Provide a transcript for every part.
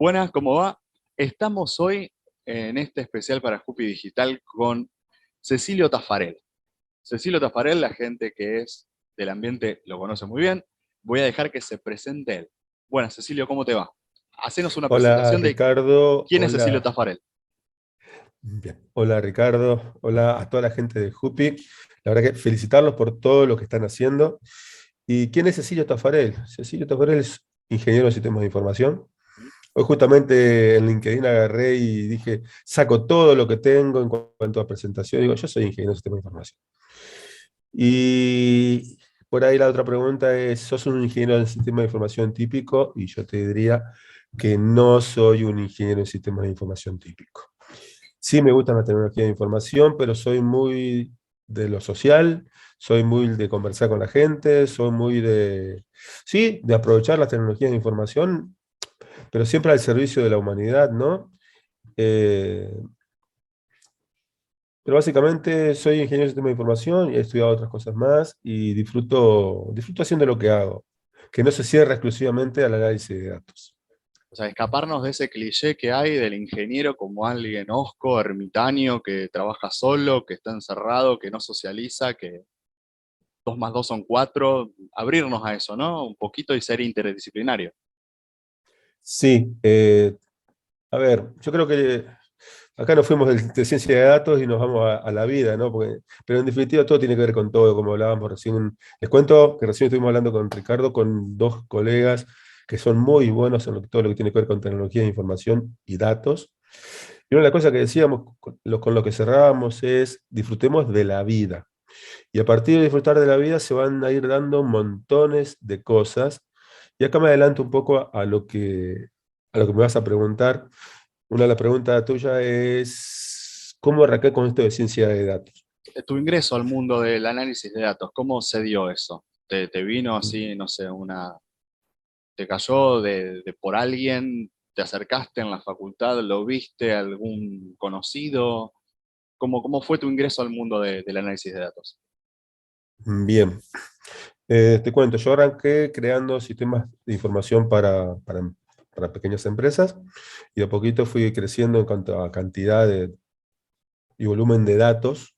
Buenas, ¿cómo va? Estamos hoy en este especial para Jupi Digital con Cecilio Tafarel. Cecilio Tafarel, la gente que es del ambiente lo conoce muy bien. Voy a dejar que se presente él. Buenas, Cecilio, ¿cómo te va? Hacenos una Hola presentación de Ricardo, quién es Cecilio Tafarel. bien. Hola Ricardo, hola a toda la gente de Jupi. La verdad que felicitarlos por todo lo que están haciendo. ¿Y quién es Cecilio Tafarel? Cecilio Tafarel es ingeniero en sistemas de información. Hoy justamente en LinkedIn agarré y dije, saco todo lo que tengo en cuanto a presentación. Digo, yo soy ingeniero en sistemas de información. Y por ahí la otra pregunta es, ¿sos un ingeniero en sistemas de información típico? Y yo te diría que no soy un ingeniero en sistemas de información típico. Sí me gusta la tecnología de información, pero soy muy de lo social, soy muy de conversar con la gente, soy muy de, sí, de aprovechar las tecnologías de información, pero siempre al servicio de la humanidad, ¿no? Eh, pero básicamente soy ingeniero de sistema de información y he estudiado otras cosas más y disfruto haciendo lo que hago, que no se cierra exclusivamente al análisis de datos. O sea, escaparnos de ese cliché que hay del ingeniero como alguien hosco, ermitaño, que trabaja solo, que está encerrado, que no socializa, que dos más dos son cuatro. Abrirnos a eso, ¿no? Un poquito y ser interdisciplinario. Sí, a ver, yo creo que acá nos fuimos de ciencia de datos y nos vamos a la vida, ¿no? Pero en definitiva todo tiene que ver con todo, como hablábamos recién. Les cuento que recién estuvimos hablando con Ricardo, con dos colegas que son muy buenos en todo lo que tiene que ver con tecnología de información y datos. Y una de las cosas que decíamos, con lo que cerrábamos es, disfrutemos de la vida. Y a partir de disfrutar de la vida se van a ir dando montones de cosas. Y acá me adelanto un poco a lo que me vas a preguntar. Una de las preguntas tuyas es, ¿cómo arranqué con esto de ciencia de datos? Tu ingreso al mundo del análisis de datos, ¿cómo se dio eso? ¿Te vino así, no sé, te cayó de por alguien, te acercaste en la facultad, lo viste, algún conocido? ¿Cómo fue tu ingreso al mundo del análisis de datos? Bien, te cuento, yo arranqué creando sistemas de información para pequeñas empresas y de a poquito fui creciendo en cuanto a cantidad y volumen de datos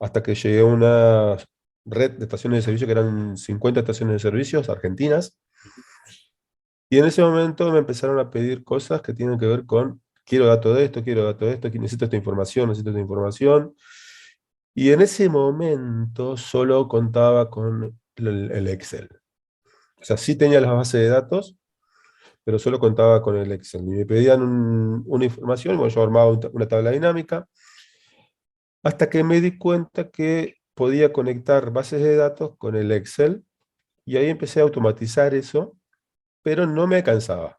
hasta que llegué a una red de estaciones de servicio que eran 50 estaciones de servicios argentinas. Y en ese momento me empezaron a pedir cosas que tienen que ver con, quiero datos de esto, quiero datos de esto, necesito esta información, necesito esta información. Y en ese momento solo contaba con el Excel. O sea, sí tenía las bases de datos, pero solo contaba con el Excel. Y me pedían una información, y bueno, yo armaba una tabla dinámica, hasta que me di cuenta que podía conectar bases de datos con el Excel, y ahí empecé a automatizar eso, pero no me cansaba.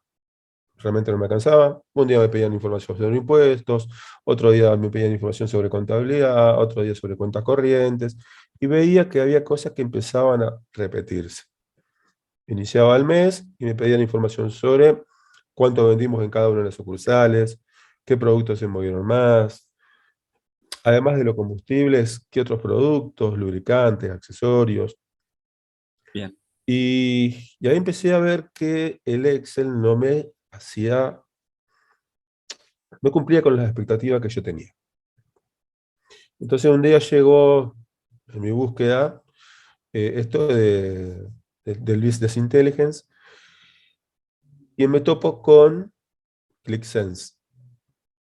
Realmente no me cansaba. Un día me pedían información sobre impuestos, otro día me pedían información sobre contabilidad, otro día sobre cuentas corrientes, y veía que había cosas que empezaban a repetirse. Iniciaba el mes y me pedían información sobre cuánto vendimos en cada una de las sucursales, qué productos se movieron más, además de los combustibles, qué otros productos, lubricantes, accesorios. Bien. Y ahí empecé a ver que el Excel no cumplía con las expectativas que yo tenía. Entonces un día llegó en mi búsqueda esto del Business Intelligence y me topo con ClickSense.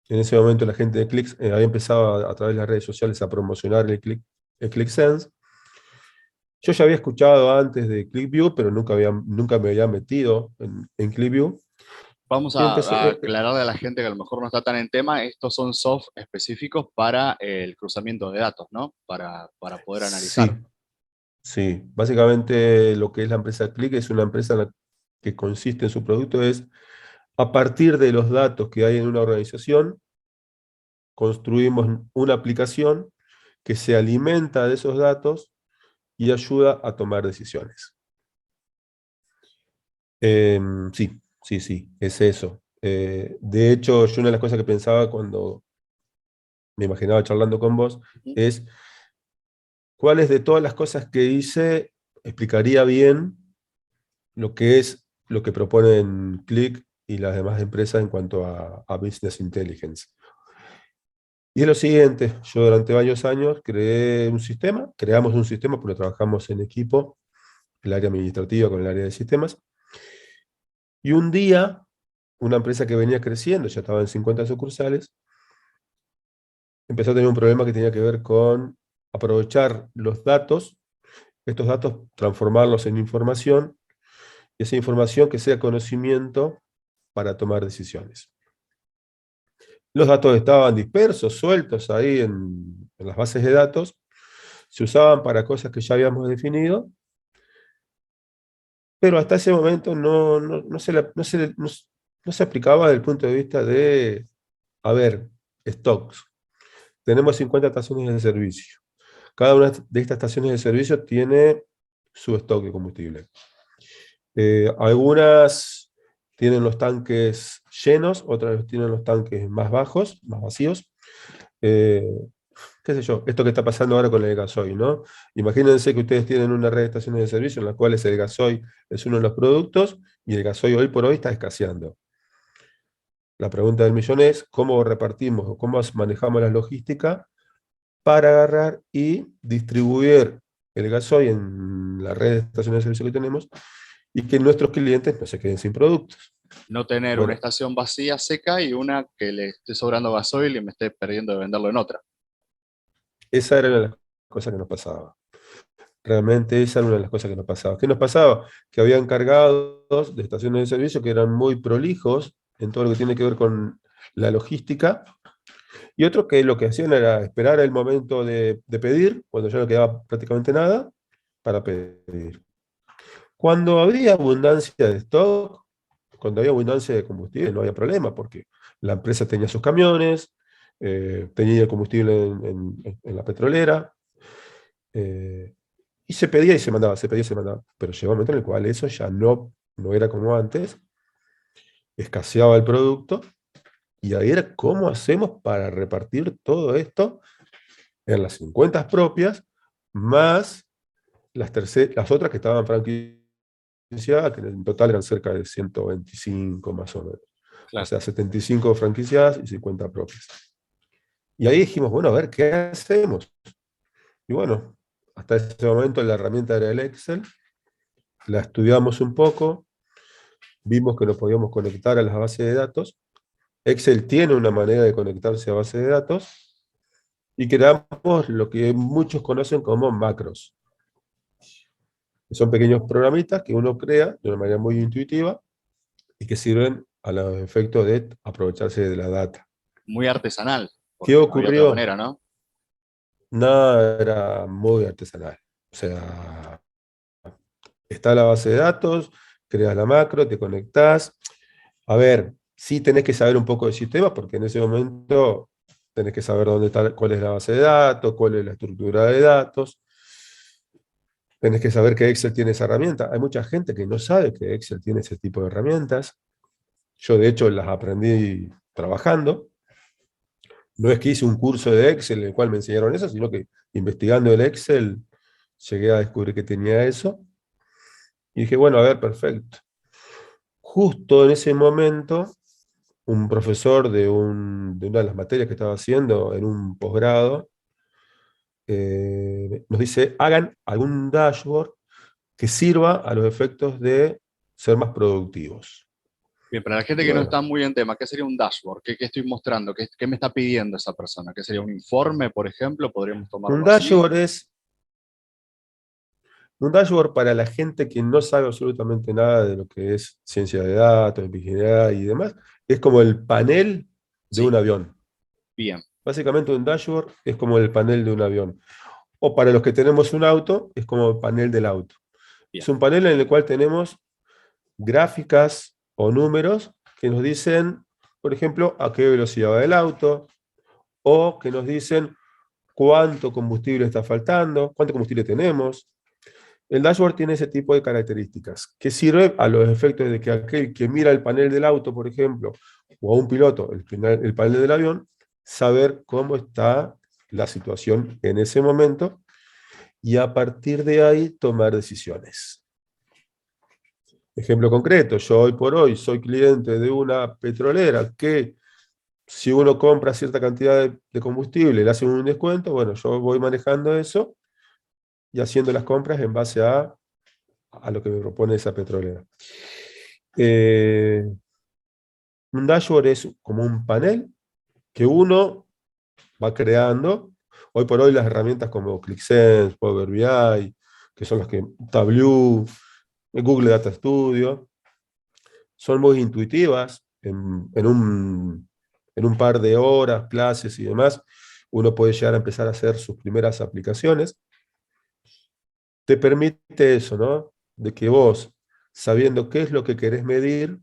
En ese momento la gente de Click había empezado a través de las redes sociales a promocionar el ClickSense. Yo ya había escuchado antes de ClickView, pero nunca me había metido en ClickView. Vamos Y a empecé, aclararle a la gente que a lo mejor no está tan en tema, estos son soft específicos para el cruzamiento de datos, ¿no? Para poder analizar. sí, sí. Básicamente lo que es la empresa Click es una empresa que consiste en su producto es, a partir de los datos que hay en una organización, construimos una aplicación que se alimenta de esos datos y ayuda a tomar decisiones. Sí, sí, sí, es eso. De hecho, yo una de las cosas que pensaba cuando me imaginaba charlando con vos Ujú. es cuáles de todas las cosas que hice explicaría bien lo que es lo que proponen Click y las demás empresas en cuanto a Business Intelligence. Y es lo siguiente, yo durante varios años creamos un sistema, porque trabajamos en equipo, el área administrativa con el área de sistemas, y un día, una empresa que venía creciendo, ya estaba en 50 sucursales, empezó a tener un problema que tenía que ver con aprovechar los datos, estos datos transformarlos en información, y esa información que sea conocimiento para tomar decisiones. Los datos estaban dispersos, sueltos ahí en las bases de datos, se usaban para cosas que ya habíamos definido, pero hasta ese momento no se aplicaba desde el punto de vista de, a ver, stocks. Tenemos 50 estaciones de servicio. Cada una de estas estaciones de servicio tiene su stock de combustible. Algunas tienen los tanques llenos, otras tienen los tanques más bajos, más vacíos. Qué sé yo, esto que está pasando ahora con el gasoil, ¿no? Imagínense que ustedes tienen una red de estaciones de servicio en las cuales el gasoil es uno de los productos y el gasoil hoy por hoy está escaseando. La pregunta del millón es, ¿cómo repartimos o cómo manejamos la logística para agarrar y distribuir el gasoil en la red de estaciones de servicio que tenemos y que nuestros clientes no se queden sin productos? No tener una Bueno, estación vacía, seca, y una que le esté sobrando gasoil y me esté perdiendo de venderlo en otra. esa era una de las cosas que nos pasaba. Realmente esa era una de las cosas que nos pasaba. ¿Qué nos pasaba? Que había encargados de estaciones de servicio que eran muy prolijos en todo lo que tiene que ver con la logística, y otros que lo que hacían era esperar el momento de pedir, cuando ya no quedaba prácticamente nada, para pedir. Cuando había abundancia de stock, cuando había abundancia de combustible, no había problema, porque la empresa tenía sus camiones, tenía el combustible en la petrolera, eh, y se pedía y se mandaba, se pedía y se mandaba. Pero llegó un momento en el cual eso ya no era como antes, escaseaba el producto, y ahí era cómo hacemos para repartir todo esto en las 50 propias, más las otras que estaban franquiciadas, que en total eran cerca de 125 más o menos. O Claro. sea, 75 franquiciadas y 50 propias. Y ahí dijimos, bueno, a ver, ¿qué hacemos? Y bueno, hasta ese momento la herramienta era el Excel, la estudiamos un poco, vimos que nos podíamos conectar a las bases de datos. Excel tiene una manera de conectarse a bases de datos, y creamos lo que muchos conocen como macros. Son pequeños programitas que uno crea de una manera muy intuitiva y que sirven a los efectos de aprovecharse de la data. Muy artesanal, ¿Qué porque no había otra ocurrió? manera, ¿no? Nada, era muy artesanal. O sea, está la base de datos, creas la macro, te conectás. A ver, sí tenés que saber un poco de sistemas, porque en ese momento tenés que saber dónde está, cuál es la base de datos, cuál es la estructura de datos. Tenés que saber que Excel tiene esa herramienta. Hay mucha gente que no sabe que Excel tiene ese tipo de herramientas. Yo, de hecho, las aprendí trabajando. No es que hice un curso de Excel en el cual me enseñaron eso, sino que investigando el Excel llegué a descubrir que tenía eso. Y dije, bueno, a ver, perfecto. Justo en ese momento, un profesor de una de las materias que estaba haciendo en un posgrado nos dice, hagan algún dashboard que sirva a los efectos de ser más productivos. Bien, para la gente Y que no bueno, está muy en tema, ¿qué sería un dashboard? ¿Qué estoy mostrando? ¿Qué me está pidiendo esa persona? ¿Qué sería un informe, por ejemplo? ¿Podríamos un tomarlo así? dashboard es un dashboard para la gente que no sabe absolutamente nada de lo que es ciencia de datos, ingeniería y demás. Es como el panel de un Sí, avión. bien, Básicamente un dashboard es como el panel de un avión. O para los que tenemos un auto, es como el panel del auto. Es bien. un panel en el cual tenemos gráficas o números que nos dicen, por ejemplo, a qué velocidad va el auto, o que nos dicen cuánto combustible está faltando, cuánto combustible tenemos. El dashboard tiene ese tipo de características, que sirve a los efectos de que aquel que mira el panel del auto, por ejemplo, o a un piloto, el panel del avión, saber cómo está la situación en ese momento, y a partir de ahí tomar decisiones. Ejemplo concreto, yo hoy por hoy soy cliente de una petrolera que si uno compra cierta cantidad de combustible y le hacen un descuento, bueno, yo voy manejando eso y haciendo las compras en base a lo que me propone esa petrolera. Eh, un dashboard es como un panel que uno va creando. Hoy por hoy las herramientas como ClickSense, Power BI, que son las que Tableau, Google Data Studio, son muy intuitivas. En un par de horas, clases y demás, uno puede llegar a empezar a hacer sus primeras aplicaciones. Te permite eso, ¿no? De que vos, sabiendo qué es lo que querés medir,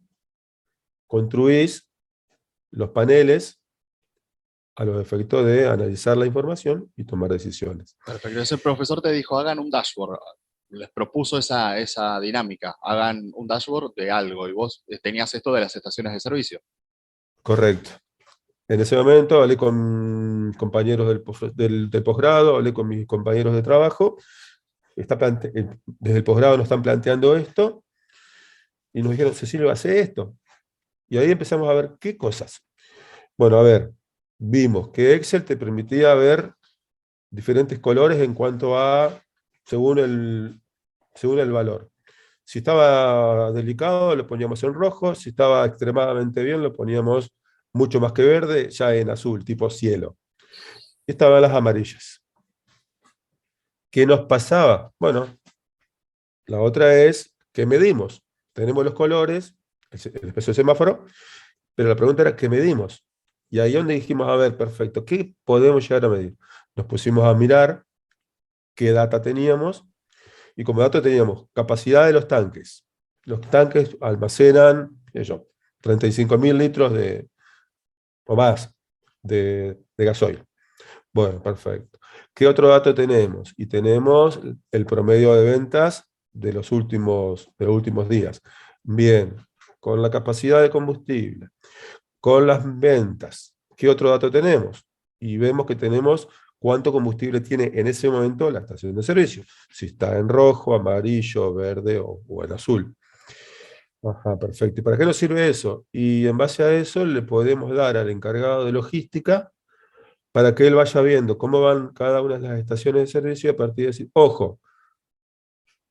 construís los paneles a los efectos de analizar la información y tomar decisiones. Perfecto. Ese profesor te dijo, hagan un dashboard. Les propuso esa dinámica. Hagan un dashboard de algo. Y vos tenías esto de las estaciones de servicio. Correcto. En ese momento hablé con compañeros del posgrado, hablé con mis compañeros de trabajo. Desde el posgrado nos están planteando esto y nos dijeron, Cecilio, hace esto. Y ahí empezamos a ver qué cosas. Bueno, a ver, vimos que Excel te permitía ver diferentes colores en cuanto a, según el valor. Si estaba delicado, lo poníamos en rojo. Si estaba extremadamente bien, lo poníamos mucho más que verde, ya en azul, tipo cielo. Y estaban las amarillas. ¿Qué nos pasaba? Bueno, la otra es, ¿qué medimos? Tenemos los colores, el espejo de semáforo, pero la pregunta era, ¿qué medimos? Y ahí es donde dijimos, a ver, perfecto, ¿qué podemos llegar a medir? Nos pusimos a mirar qué data teníamos, y como dato teníamos capacidad de los tanques. Los tanques almacenan, qué sé yo, 35.000 litros o más de gasoil. Bueno, perfecto. ¿Qué otro dato tenemos? Y tenemos el promedio de ventas de los últimos días. Bien, con la capacidad de combustible, con las ventas, ¿qué otro dato tenemos? Y vemos que tenemos cuánto combustible tiene en ese momento la estación de servicio. Si está en rojo, amarillo, verde o en azul. Ajá, perfecto. ¿Y para qué nos sirve eso? Y en base a eso le podemos dar al encargado de logística para que él vaya viendo cómo van cada una de las estaciones de servicio y a partir de decir, ojo,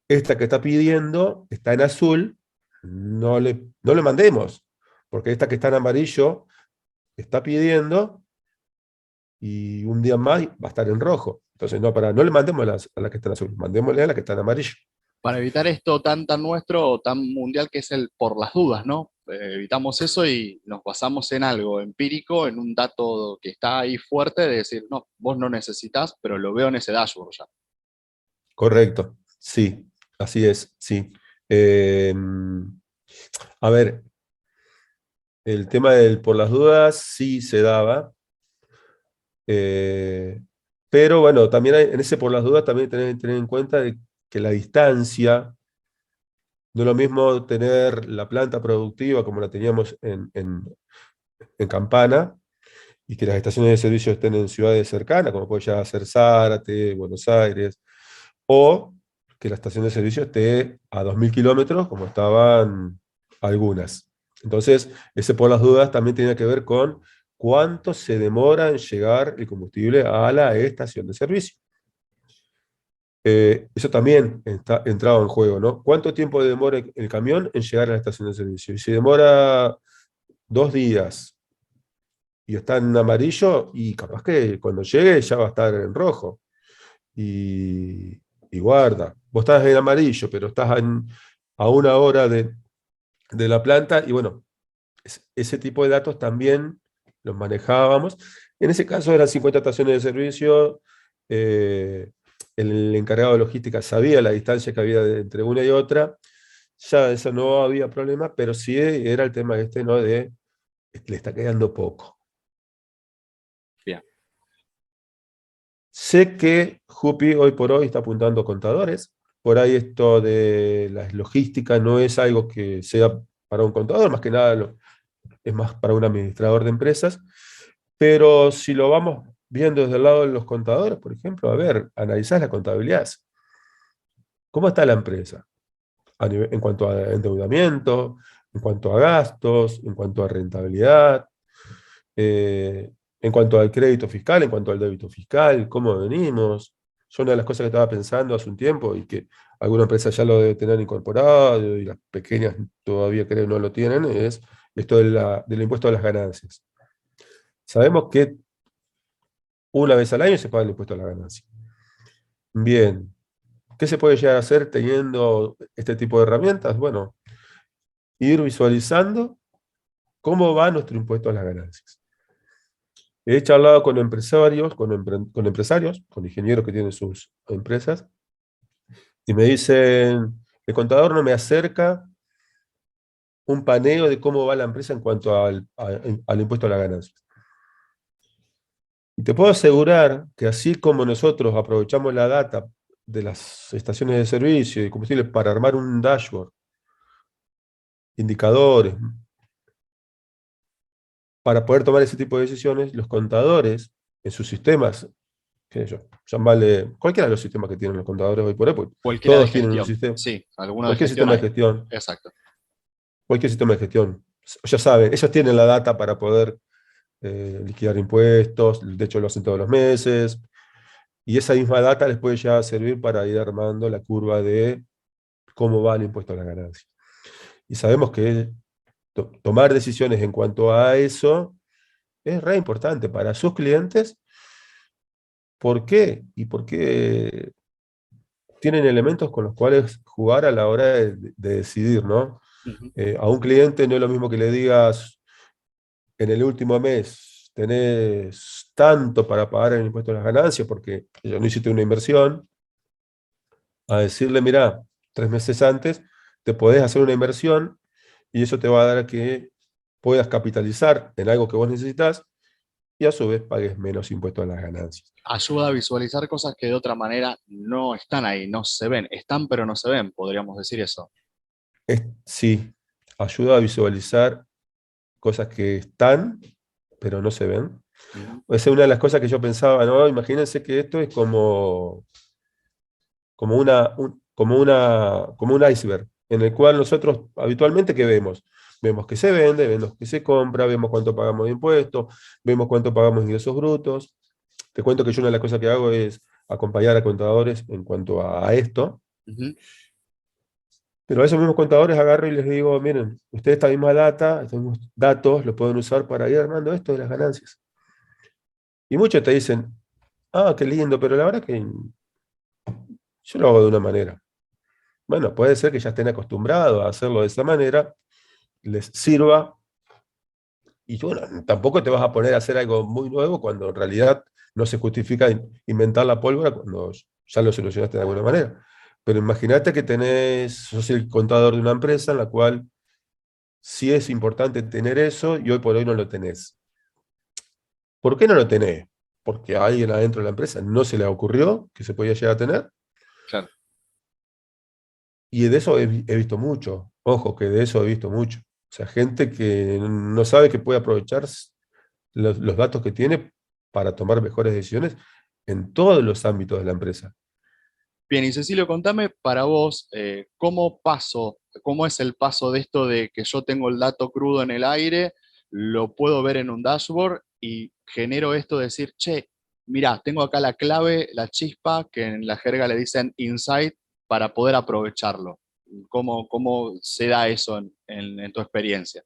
esta que está pidiendo está en azul, no le mandemos, porque esta que está en amarillo está pidiendo y un día más va a estar en rojo. Entonces, no le mandemos a la que está en azul, mandémosle a la que está en amarillo. Para evitar esto tan nuestro o tan mundial que es el por las dudas, ¿no? Evitamos eso y nos basamos en algo empírico, en un dato que está ahí fuerte de decir, no, vos no necesitas, pero lo veo en ese dashboard ya. Correcto, sí, así es, sí. Eh, a ver, el tema del por las dudas sí se daba, eh, pero bueno, también en ese por las dudas también tenés que tener en cuenta de que la distancia, no es lo mismo tener la planta productiva como la teníamos en Campana, y que las estaciones de servicio estén en ciudades cercanas, como puede ya ser Zárate, Buenos Aires, o que la estación de servicio esté a 2.000 kilómetros, como estaban algunas. Entonces, ese por las dudas también tiene que ver con cuánto se demora en llegar el combustible a la estación de servicio. Eso también entraba en juego, ¿no? ¿Cuánto tiempo demora el camión en llegar a la estación de servicio? Y si demora 2 días y está en amarillo, y capaz que cuando llegue ya va a estar en rojo. Y guarda, vos estás en amarillo, pero estás a 1 hora de la planta, y bueno, ese tipo de datos también los manejábamos. En ese caso eran 50 estaciones de servicio. eh, el encargado de logística sabía la distancia que había entre una y otra. Ya eso no había problema, pero sí era el tema este, ¿no? De le está quedando poco. Bien. Sé que Jupi hoy por hoy está apuntando a contadores. Por ahí esto de la logística no es algo que sea para un contador, más que nada es más para un administrador de empresas. Pero si lo vamos viendo desde el lado de los contadores, por ejemplo, a ver, analizás la contabilidad. ¿Cómo está la empresa? en cuanto a endeudamiento, en cuanto a gastos, en cuanto a rentabilidad, en cuanto al crédito fiscal, en cuanto al débito fiscal, cómo venimos. Yo una de las cosas que estaba pensando hace un tiempo y que alguna empresa ya lo debe tener incorporado y las pequeñas todavía creo no lo tienen, es esto del impuesto a las ganancias. Sabemos que una vez al año se paga el impuesto a las ganancias. Bien, ¿qué se puede llegar a hacer teniendo este tipo de herramientas? Bueno, ir visualizando cómo va nuestro impuesto a las ganancias. He charlado con empresarios, con empresarios, con ingenieros que tienen sus empresas, y me dicen, el contador no me acerca un paneo de cómo va la empresa en cuanto al impuesto a las ganancias. Y te puedo asegurar que así como nosotros aprovechamos la data de las estaciones de servicio y combustible para armar un dashboard, indicadores, para poder tomar ese tipo de decisiones, los contadores en sus sistemas, qué sé yo, llamarle cualquiera de los sistemas que tienen los contadores hoy por hoy, porque Cualquiera de todos tienen un gestión. sistema, Sí, alguno de cualquier gestión sistema de hay. gestión, Exacto. cualquier sistema de gestión, ya saben, ellos tienen la data para poder liquidar impuestos, de hecho lo hacen todos los meses, y esa misma data les puede ya servir para ir armando la curva de cómo va el impuesto a las ganancias. Y sabemos que tomar decisiones en cuanto a eso es re importante para sus clientes. ¿Por qué? Y porque tienen elementos con los cuales jugar a la hora de decidir, ¿no? Ujú. A un cliente no es lo mismo que le digas en el último mes tenés tanto para pagar el impuesto a las ganancias porque ya no hiciste una inversión, a decirle, mira, 3 meses antes te podés hacer una inversión y eso te va a dar a que puedas capitalizar en algo que vos necesitas y a su vez pagues menos impuesto a las ganancias. Ayuda a visualizar cosas que de otra manera no están ahí, no se ven. Están, pero no se ven, podríamos decir eso. Sí, ayuda a visualizar cosas que están, pero no se ven. Ujú. Esa es una de las cosas que yo pensaba, ¿no? Imagínense que esto es como un iceberg, en el cual nosotros habitualmente, ¿qué vemos? Vemos que se vende, vemos que se compra, vemos cuánto pagamos de impuestos, vemos cuánto pagamos de ingresos brutos. Te cuento que yo una de las cosas que hago es acompañar a contadores en cuanto a esto, Ujú. pero a esos mismos contadores agarro y les digo, miren, ustedes esta misma data, estos mismos datos, los pueden usar para ir armando esto de las ganancias. Y muchos te dicen, ah, qué lindo, pero la verdad que yo lo hago de una manera. Bueno, puede ser que ya estén acostumbrados a hacerlo de esa manera, les sirva, y bueno, tampoco te vas a poner a hacer algo muy nuevo cuando en realidad no se justifica inventar la pólvora cuando ya lo solucionaste de alguna manera. Pero imagínate que sos el contador de una empresa en la cual sí es importante tener eso y hoy por hoy no lo tenés. ¿Por qué no lo tenés? Porque a alguien adentro de la empresa no se le ocurrió que se podía llegar a tener. Claro. Y de eso he visto mucho, ojo, que de eso he visto mucho. O sea, gente que no sabe que puede aprovechar los datos que tiene para tomar mejores decisiones en todos los ámbitos de la empresa. Bien, y Cecilio, contame para vos, cómo es el paso de esto de que yo tengo el dato crudo en el aire, lo puedo ver en un dashboard y genero esto de decir, che, mirá, tengo acá la clave, la chispa, que en la jerga le dicen insight, para poder aprovecharlo. ¿Cómo se da eso en tu experiencia?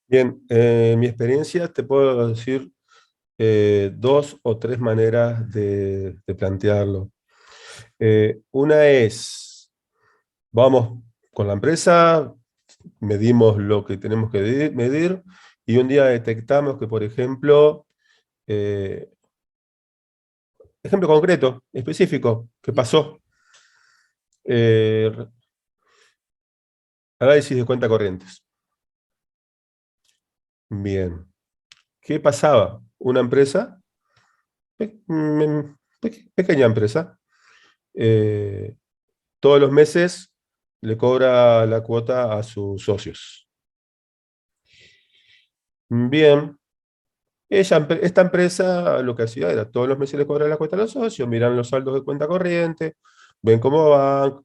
Bien, en mi experiencia te puedo decir 2 o 3 maneras de plantearlo. Una es, vamos con la empresa, medimos lo que tenemos que medir y un día detectamos que, por ejemplo, eh, ejemplo concreto, específico, que pasó, eh, análisis de cuenta corrientes. Bien, ¿qué pasaba? Una empresa, pequeña empresa, eh, todos los meses le cobra la cuota a sus socios. Bien, esta empresa lo que hacía era todos los meses le cobra la cuota a los socios, miran los saldos de cuenta corriente, ven cómo van,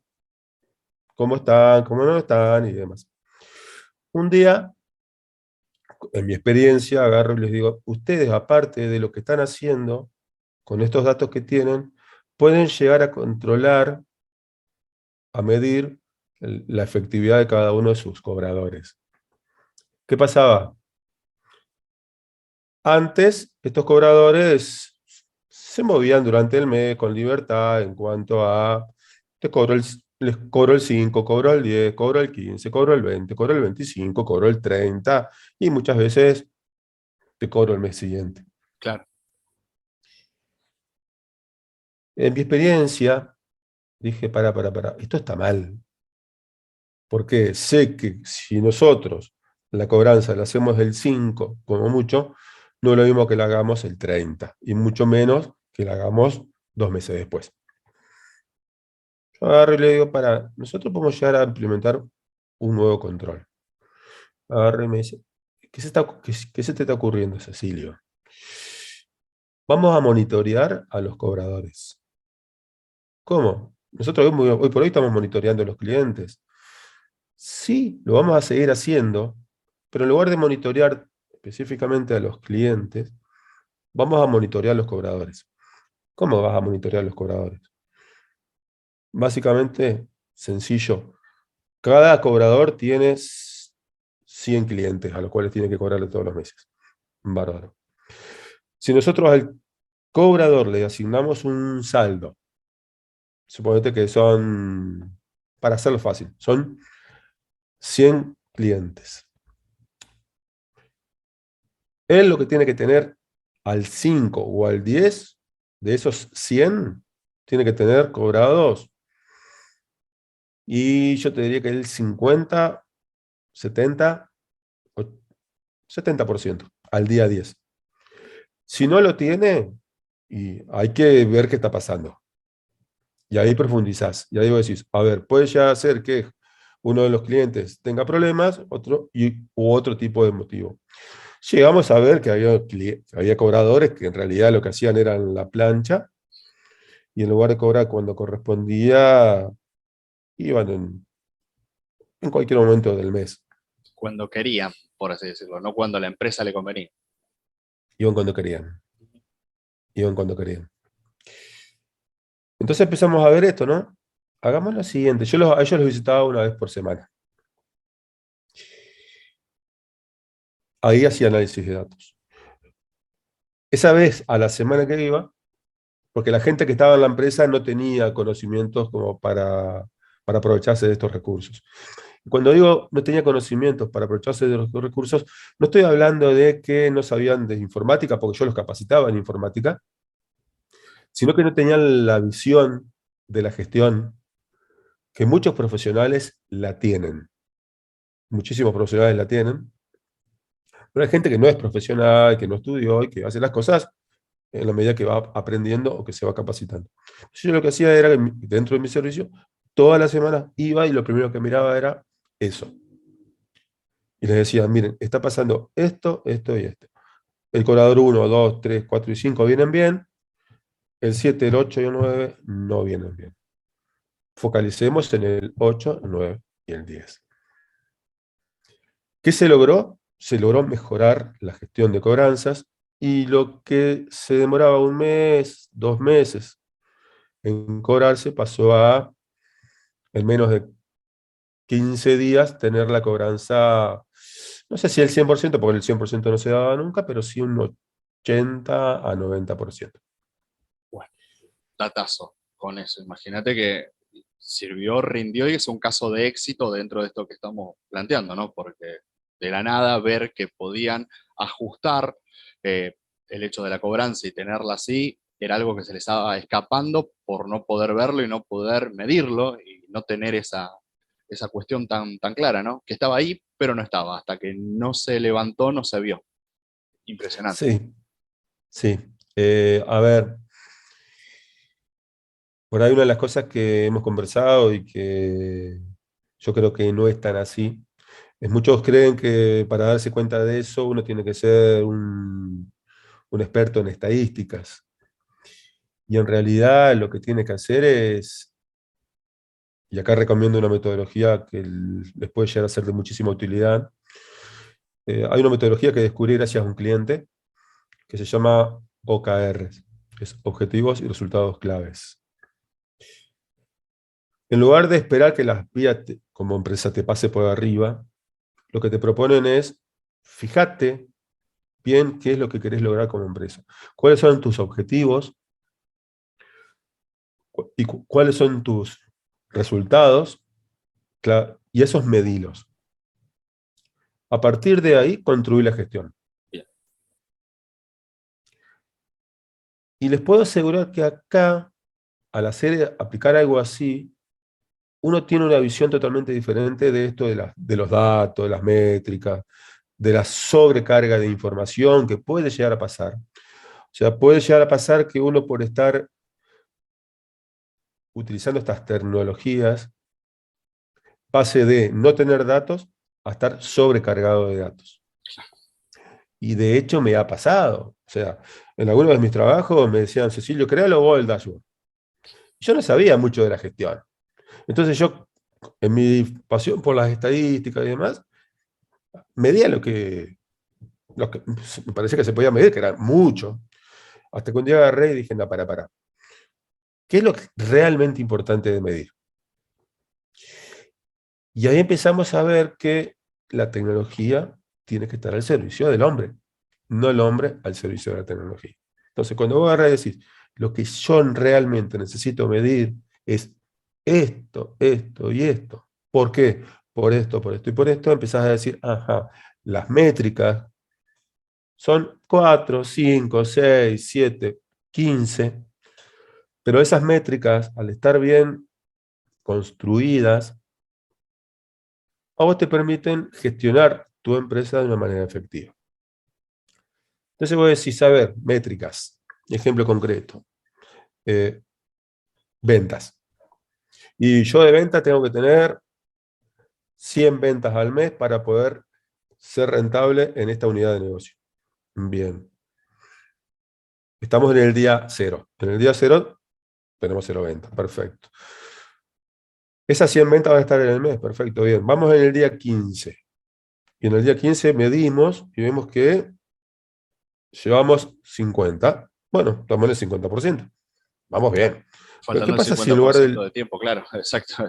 cómo están, cómo no están y demás. Un día, en mi experiencia, agarro y les digo, ustedes, aparte de lo que están haciendo, con estos datos que tienen, pueden llegar a controlar, a medir la efectividad de cada uno de sus cobradores. ¿Qué pasaba? Antes, estos cobradores se movían durante el mes con libertad en cuanto a, les cobro el 5, cobro el 10, cobro el 15, cobro el 20, cobro el 25, cobro el 30 y muchas veces te cobro el mes siguiente. Claro. En mi experiencia, dije, esto está mal, porque sé que si nosotros la cobranza la hacemos el 5 como mucho, no es lo mismo que la hagamos el 30, y mucho menos que la hagamos 2 meses después. Yo agarro y le digo, nosotros podemos llegar a implementar un nuevo control. Agarro y me dice, ¿qué se te está ocurriendo, Cecilio? Vamos a monitorear a los cobradores. ¿Cómo? Nosotros hoy por hoy estamos monitoreando a los clientes. Sí, lo vamos a seguir haciendo, pero en lugar de monitorear específicamente a los clientes, vamos a monitorear a los cobradores. ¿Cómo vas a monitorear a los cobradores? Básicamente, sencillo. Cada cobrador tiene 100 clientes a los cuales tiene que cobrarle todos los meses. Bárbaro. Si nosotros al cobrador le asignamos un saldo, suponete que son, para hacerlo fácil, son 100 clientes. Él lo que tiene que tener al 5 o al 10 de esos 100 tiene que tener cobrados, y yo te diría que el 50, 70, o 70% al día 10. Si no lo tiene, y hay que ver qué está pasando. Y ahí profundizás. Y ahí vos decís, a ver, puede ya ser que uno de los clientes tenga problemas, u otro tipo de motivo. Llegamos a ver que había cobradores que en realidad lo que hacían era la plancha, y en lugar de cobrar cuando correspondía, iban en cualquier momento del mes. Cuando querían, por así decirlo, no cuando a la empresa le convenía. Iban cuando querían. Iban cuando querían. Entonces empezamos a ver esto, ¿no? Hagamos lo siguiente. A ellos los visitaba una vez por semana. Ahí hacía análisis de datos. Esa vez a la semana que iba, porque la gente que estaba en la empresa no tenía conocimientos como para aprovecharse de estos recursos. Cuando digo no tenía conocimientos para aprovecharse de los recursos, no estoy hablando de que no sabían de informática, porque yo los capacitaba en informática, sino que no tenían la visión de la gestión que muchos profesionales la tienen. Muchísimos profesionales la tienen, pero hay gente que no es profesional, que no estudió y que hace las cosas en la medida que va aprendiendo o que se va capacitando. Entonces, yo lo que hacía era que dentro de mi servicio, todas las semanas iba y lo primero que miraba era eso. Y les decía, miren, está pasando esto, esto y esto. El cobrador 1, 2, 3, 4 y 5 vienen bien, el 7, el 8 y el 9 no vienen bien. Focalicemos en el 8, el 9 y el 10. ¿Qué se logró? Se logró mejorar la gestión de cobranzas, y lo que se demoraba un mes, 2 meses en cobrarse pasó a, en menos de 15 días, tener la cobranza, no sé si el 100%, porque el 100% no se daba nunca, pero sí un 80 a 90%. Bueno, datazo con eso. Imagínate que sirvió, rindió y es un caso de éxito dentro de esto que estamos planteando, ¿no? Porque de la nada ver que podían ajustar el hecho de la cobranza y tenerla así era algo que se les estaba escapando por no poder verlo y no poder medirlo y no tener esa cuestión tan clara, ¿no? Que estaba ahí, pero no estaba. Hasta que no se levantó, no se vio. Impresionante. Sí, sí. A ver, por ahí una de las cosas que hemos conversado y que yo creo que no es tan así, es muchos creen que para darse cuenta de eso uno tiene que ser un experto en estadísticas. Y en realidad lo que tiene que hacer es y acá recomiendo una metodología que les puede llegar a ser de muchísima utilidad. Hay una metodología que descubrí gracias a un cliente que se llama OKR, que es Objetivos y Resultados Claves. En lugar de esperar que la vía como empresa te pase por arriba, lo que te proponen es, fíjate bien qué es lo que querés lograr como empresa. ¿Cuáles son tus objetivos? ¿Y cuáles son tus resultados? Y esos medilos. A partir de ahí, construir la gestión. Bien. Y les puedo asegurar que acá, al aplicar algo así, uno tiene una visión totalmente diferente de esto de los datos, de las métricas, de la sobrecarga de información que puede llegar a pasar. O sea, puede llegar a pasar que uno por estar utilizando estas tecnologías pase de no tener datos a estar sobrecargado de datos. Y de hecho me ha pasado. O sea, en algunos de mis trabajos me decían, Cecilio, créalo vos el dashboard. Yo no sabía mucho de la gestión. Entonces yo, en mi pasión por las estadísticas y demás, medía lo que me parecía que se podía medir, que era mucho. Hasta que un día agarré y dije, no, para. ¿Qué es lo realmente importante de medir? Y ahí empezamos a ver que la tecnología tiene que estar al servicio del hombre, no el hombre al servicio de la tecnología. Entonces, cuando vos agarrás y decís, lo que yo realmente necesito medir es esto y esto. ¿Por qué? Por esto y por esto, empezás a decir, ajá, las métricas son 4, 5, 6, 7, 15, pero esas métricas, al estar bien construidas, a vos te permiten gestionar tu empresa de una manera efectiva. Entonces vos decís, a ver, métricas, ejemplo concreto, eh, ventas. Y yo de venta tengo que tener 100 ventas al mes para poder ser rentable en esta unidad de negocio. Bien. Estamos en el día cero. En el día cero tenemos 0 ventas. Perfecto. Esas 100 ventas van a estar en el mes. Perfecto, bien. Vamos en el día 15. Y en el día 15 medimos y vemos que llevamos 50. Bueno, estamos en el 50%. Vamos bien. Pero ¿qué Faltando el pasa si en lugar 50% del... de tiempo, claro, exacto.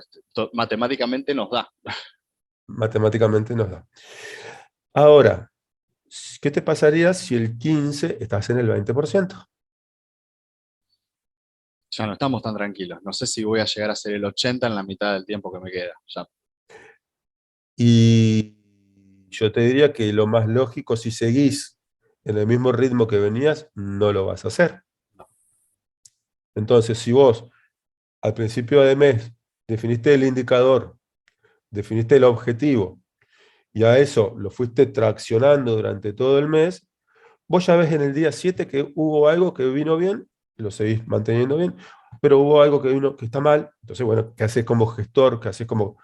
Matemáticamente nos da. Matemáticamente nos da. Ahora, ¿qué te pasaría si el 15 estás en el 20%? Ya no estamos tan tranquilos. No sé si voy a llegar a ser el 80 en la mitad del tiempo que me queda. Ya. Y yo te diría que lo más lógico, si seguís en el mismo ritmo que venías, no lo vas a hacer. Entonces, si vos al principio de mes definiste el indicador, definiste el objetivo, y a eso lo fuiste traccionando durante todo el mes, vos ya ves en el día 7 que hubo algo que vino bien, lo seguís manteniendo bien, pero hubo algo que vino que está mal. Entonces, bueno, ¿qué haces como gestor? ¿Qué haces como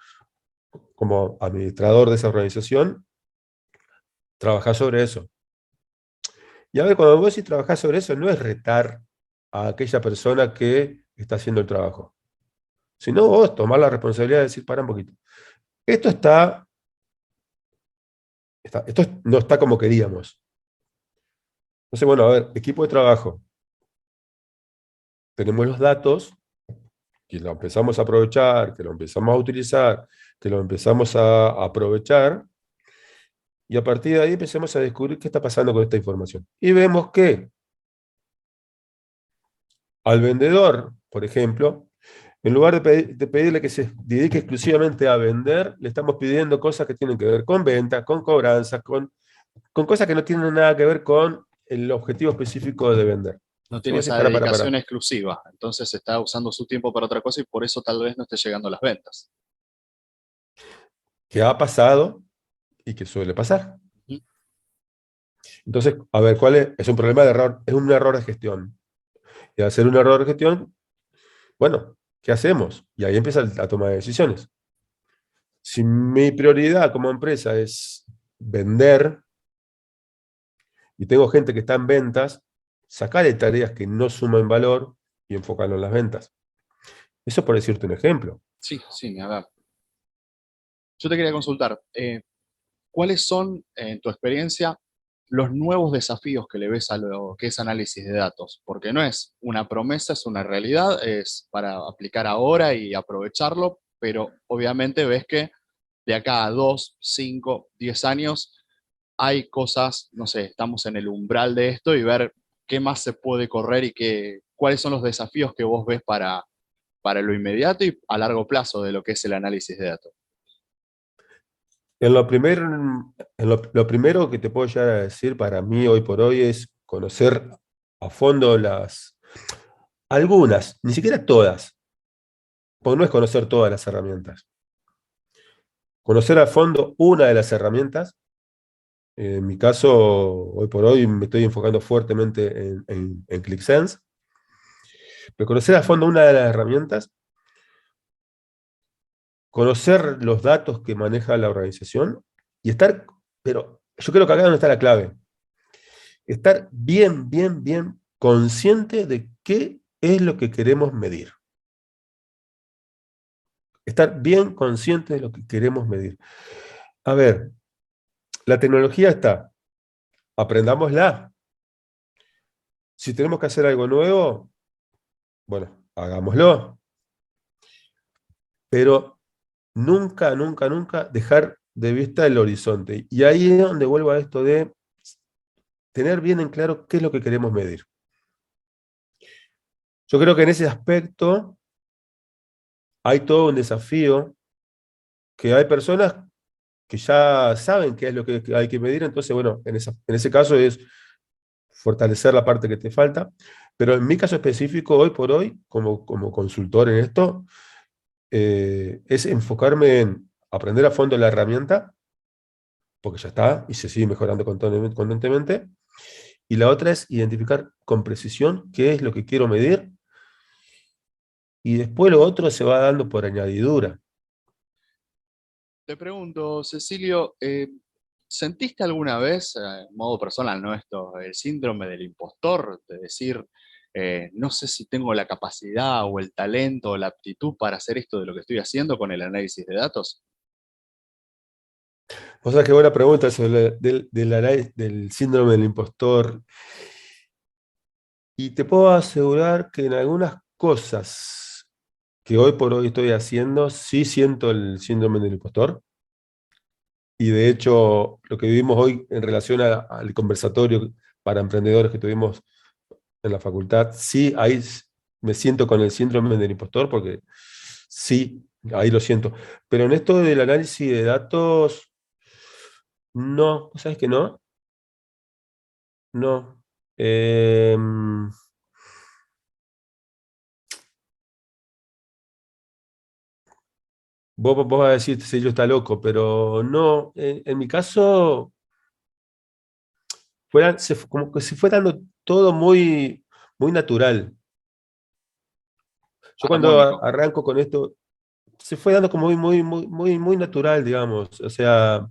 administrador de esa organización? Trabajás sobre eso. Y a ver, cuando vos decís trabajar sobre eso, no es retar a aquella persona que está haciendo el trabajo, sino vos tomar la responsabilidad de decir, para un poquito. Esto esto no está como queríamos. Entonces, bueno, a ver, equipo de trabajo. Tenemos los datos, que lo empezamos a aprovechar, que lo empezamos a utilizar, que lo empezamos a aprovechar, y a partir de ahí empecemos a descubrir qué está pasando con esta información. Y vemos que al vendedor, por ejemplo, en lugar de pedirle que se dedique exclusivamente a vender, le estamos pidiendo cosas que tienen que ver con ventas, con cobranzas, con cosas que no tienen nada que ver con el objetivo específico de vender. No Entonces tiene vos decís, esa para. dedicación exclusiva. Entonces está usando su tiempo para otra cosa y por eso tal vez no esté llegando a las ventas. ¿Qué ha pasado y qué suele pasar? Ujú. Entonces, a ver, ¿cuál es? Es un problema de error, es un error de gestión. Y al ser un error de gestión, bueno, ¿qué hacemos? Y ahí empieza la toma de decisiones. Si mi prioridad como empresa es vender y tengo gente que está en ventas, sacarle tareas que no suman valor y enfocarlo en las ventas. Eso por decirte un ejemplo. Sí, sí, ni hablar. Yo te quería consultar, ¿cuáles son, en tu experiencia, los nuevos desafíos que le ves a lo que es análisis de datos? Porque no es una promesa, es una realidad, es para aplicar ahora y aprovecharlo, pero obviamente ves que de acá a 2, 5, 10 años hay cosas, no sé, estamos en el umbral de esto y ver qué más se puede correr y cuáles son los desafíos que vos ves para lo inmediato y a largo plazo de lo que es el análisis de datos. Lo primero que te puedo llegar a decir para mí hoy por hoy es conocer a fondo algunas, ni siquiera todas, porque no es conocer todas las herramientas. Conocer a fondo una de las herramientas. En mi caso, hoy por hoy me estoy enfocando fuertemente en ClickSense, pero conocer a fondo una de las herramientas, conocer los datos que maneja la organización y estar, pero yo creo que acá es donde está la clave, estar bien, bien, bien consciente de qué es lo que queremos medir. Estar bien consciente de lo que queremos medir. A ver, la tecnología está, aprendámosla. Si tenemos que hacer algo nuevo, bueno, hagámoslo. Pero nunca, nunca, nunca dejar de vista el horizonte. Y ahí es donde vuelvo a esto de tener bien en claro qué es lo que queremos medir. Yo creo que en ese aspecto hay todo un desafío, que hay personas que ya saben qué es lo que hay que medir, entonces, bueno, en ese caso es fortalecer la parte que te falta, pero en mi caso específico, hoy por hoy, como consultor en esto, es enfocarme en aprender a fondo la herramienta, porque ya está y se sigue mejorando constantemente. Y la otra es identificar con precisión qué es lo que quiero medir y después lo otro se va dando por añadidura. Te pregunto, Cecilio, ¿sentiste alguna vez, en modo personal, ¿no? Esto, el síndrome del impostor, de decir, no sé si tengo la capacidad o el talento o la aptitud para hacer esto de lo que estoy haciendo con el análisis de datos? O sea, qué buena pregunta sobre del síndrome del impostor. Y te puedo asegurar que en algunas cosas que hoy por hoy estoy haciendo, sí siento el síndrome del impostor. Y de hecho, lo que vivimos hoy en relación al conversatorio para emprendedores que tuvimos en la facultad, sí, ahí me siento con el síndrome del impostor porque sí, ahí lo siento. Pero en esto del análisis de datos, no, ¿sabes que no? No. Vos vas a decir, si yo está loco, pero no, en mi caso, como que se fue dando todo muy, muy natural. Yo cuando Armónico. arranco con esto, se fue dando como muy, muy, muy, muy, muy natural, digamos. O sea,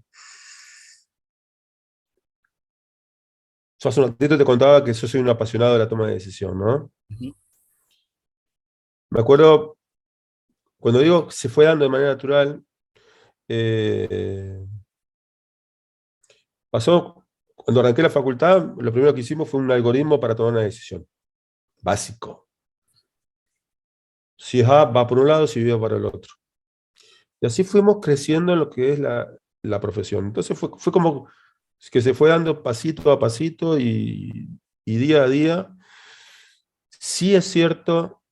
yo hace un ratito te contaba que yo soy un apasionado de la toma de decisión, ¿no? Ujú. Me acuerdo, cuando digo se fue dando de manera natural, eh, pasó, cuando arranqué la facultad, lo primero que hicimos fue un algoritmo para tomar una decisión, básico. Si es A, va por un lado, si B, va para el otro. Y así fuimos creciendo en lo que es la profesión. Entonces fue como que se fue dando pasito a pasito y día a día. Sí es cierto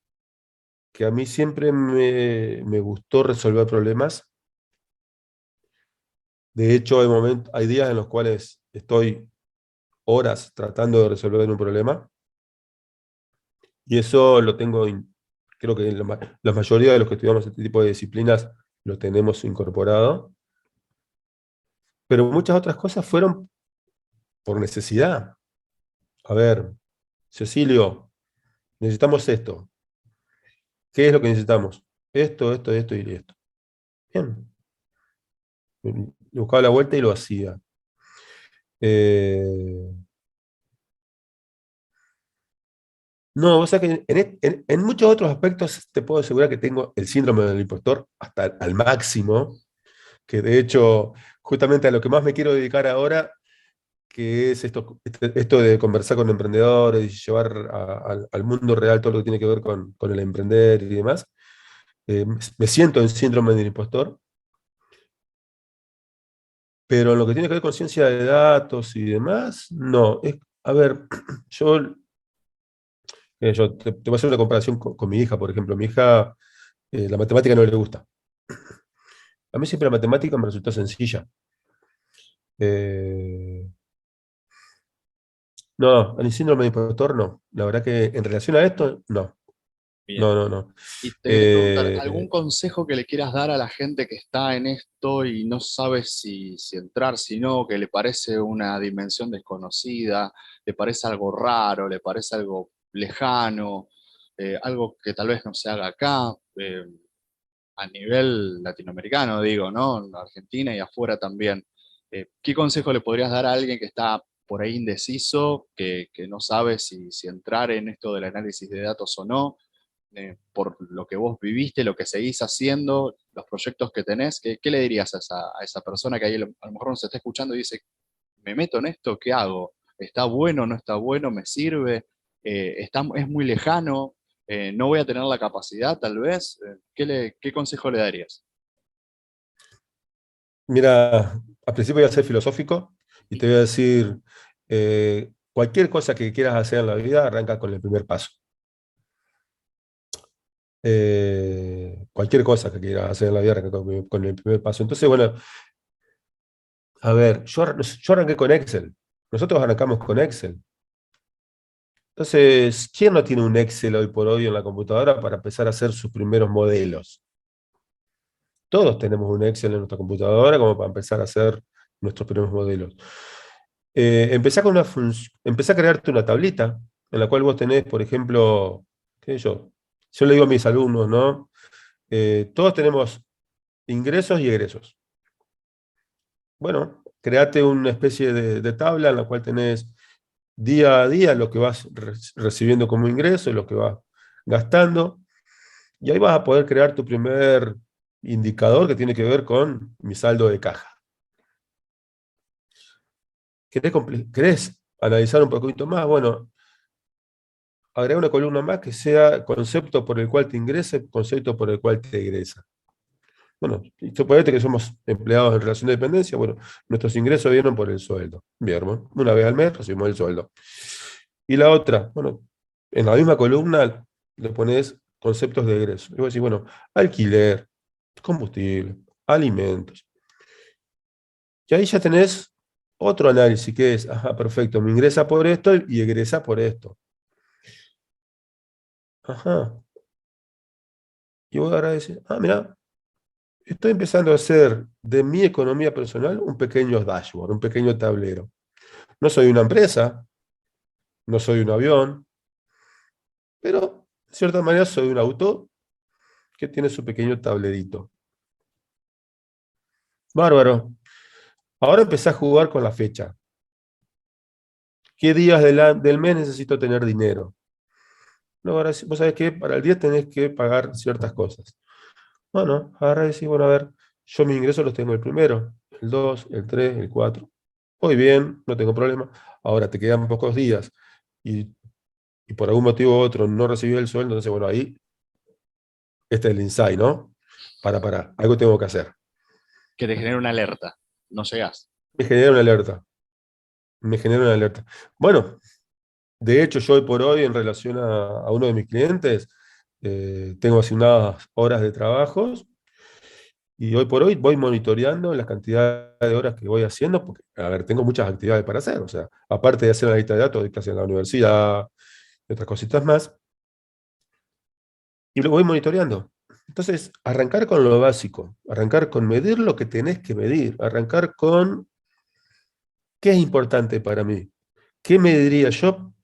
que a mí siempre me gustó resolver problemas. De hecho, hay días en los cuales estoy horas tratando de resolver un problema y eso lo tengo, creo que la mayoría de los que estudiamos este tipo de disciplinas lo tenemos incorporado, pero muchas otras cosas fueron por necesidad. A ver, Cecilio, necesitamos esto. ¿Qué es lo que necesitamos? Esto y esto. Bien. Le buscaba la vuelta y lo hacía. Eh, No, vos sabés que en muchos otros aspectos te puedo asegurar que tengo el síndrome del impostor hasta al máximo, que de hecho, justamente a lo que más me quiero dedicar ahora, que es esto de conversar con emprendedores y llevar al mundo real todo lo que tiene que ver con el emprender y demás. Me siento en síndrome del impostor, pero en lo que tiene que ver con ciencia de datos y demás, no. A ver, yo, yo te voy a hacer una comparación con mi hija, por ejemplo. Mi hija, la matemática no le gusta. A mí siempre la matemática me resultó sencilla. Eh, no, el síndrome de impostor no. La verdad que en relación a esto, no. Bien. No, no, no. Y te quería preguntar, ¿algún Eh, consejo que le quieras dar a la gente que está en esto y no sabe si entrar, si no, que le parece una dimensión desconocida, le parece algo raro, le parece algo lejano, algo que tal vez no se haga acá, a nivel latinoamericano, digo, ¿no? En Argentina y afuera también. ¿Qué consejo le podrías dar a alguien que está por ahí indeciso, que no sabe si entrar en esto del análisis de datos o no? Por lo que vos viviste, lo que seguís haciendo, los proyectos que tenés, ¿qué le dirías a esa persona que ahí a lo mejor nos está escuchando y dice, ¿me meto en esto? ¿Qué hago? ¿Está bueno? ¿No está bueno? ¿Me sirve? ¿Es muy lejano? ¿No voy a tener la capacidad tal vez? ¿Qué consejo le darías? Mira, al principio voy a ser filosófico y te voy a decir, cualquier cosa que quieras hacer en la vida, arranca con el primer paso. Cualquier cosa que quieras hacer en la vida, arranca con el primer paso. Entonces, bueno, a ver, yo arranqué con Excel. Nosotros arrancamos con Excel. Entonces, ¿quién no tiene un Excel hoy por hoy en la computadora para empezar a hacer sus primeros modelos? Todos tenemos un Excel en nuestra computadora como para empezar a hacer nuestros primeros modelos. Empecé a crearte una tablita en la cual vos tenés, por ejemplo, qué sé yo le digo a mis alumnos, ¿no? Todos tenemos ingresos y egresos. Bueno, create una especie de tabla en la cual tenés día a día lo que vas recibiendo como ingreso y lo que vas gastando, y ahí vas a poder crear tu primer indicador que tiene que ver con mi saldo de caja. ¿Querés analizar un poquito más? Bueno, agrega una columna más que sea concepto por el cual te ingresa, concepto por el cual te egresa. Bueno, y suponete que somos empleados en relación de dependencia, bueno, nuestros ingresos vienen por el sueldo. Bien, hermano, una vez al mes recibimos el sueldo. Y la otra, bueno, en la misma columna le pones conceptos de egreso. Y vos decís, bueno, alquiler, combustible, alimentos. Y ahí ya tenés otro análisis que es, ajá, perfecto, me ingresa por esto y egresa por esto. Ajá. Y vos ahora decís, ah, mira, estoy empezando a hacer de mi economía personal un pequeño dashboard, un pequeño tablero. No soy una empresa, no soy un avión, pero de cierta manera soy un auto que tiene su pequeño tablerito. Bárbaro. Ahora empecé a jugar con la fecha. ¿Qué días del mes necesito tener dinero? No, ahora vos sabés que para el día tenés que pagar ciertas cosas. Bueno, ahora decís, bueno, a ver, yo mis ingresos los tengo el primero, el 2, el 3, el 4. Voy bien, no tengo problema. Ahora te quedan pocos días y, y por algún motivo u otro no recibí el sueldo, entonces, bueno, ahí este es el insight, ¿no? Algo tengo que hacer. Que te genere una alerta, no llegás. Me genera una alerta, me genera una alerta. Bueno, de hecho, yo hoy por hoy, en relación a uno de mis clientes, tengo asignadas horas de trabajos y hoy por hoy voy monitoreando la cantidad de horas que voy haciendo, porque, a ver, tengo muchas actividades para hacer, o sea, aparte de hacer la lista de datos, doy clases en la universidad y otras cositas más, y lo voy monitoreando. Entonces, arrancar con lo básico, arrancar con medir lo que tenés que medir, arrancar con qué es importante para mí, qué mediría yo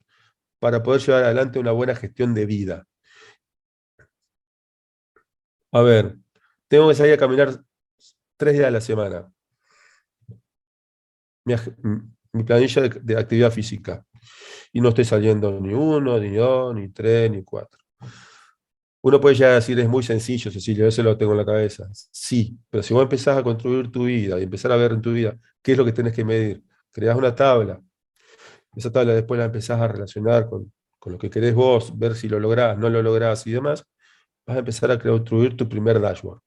para poder llevar adelante una buena gestión de vida. A ver, tengo que salir a caminar 3 días a la semana. Mi planilla de actividad física. Y no estoy saliendo ni uno, ni dos, ni tres, ni cuatro. Uno puede ya decir, es muy sencillo, Cecilio, eso lo tengo en la cabeza. Sí, pero si vos empezás a construir tu vida y empezar a ver en tu vida qué es lo que tenés que medir, creás una tabla, esa tabla después la empezás a relacionar con lo que querés vos, ver si lo lográs, no lo lográs y demás, vas a empezar a construir tu primer dashboard.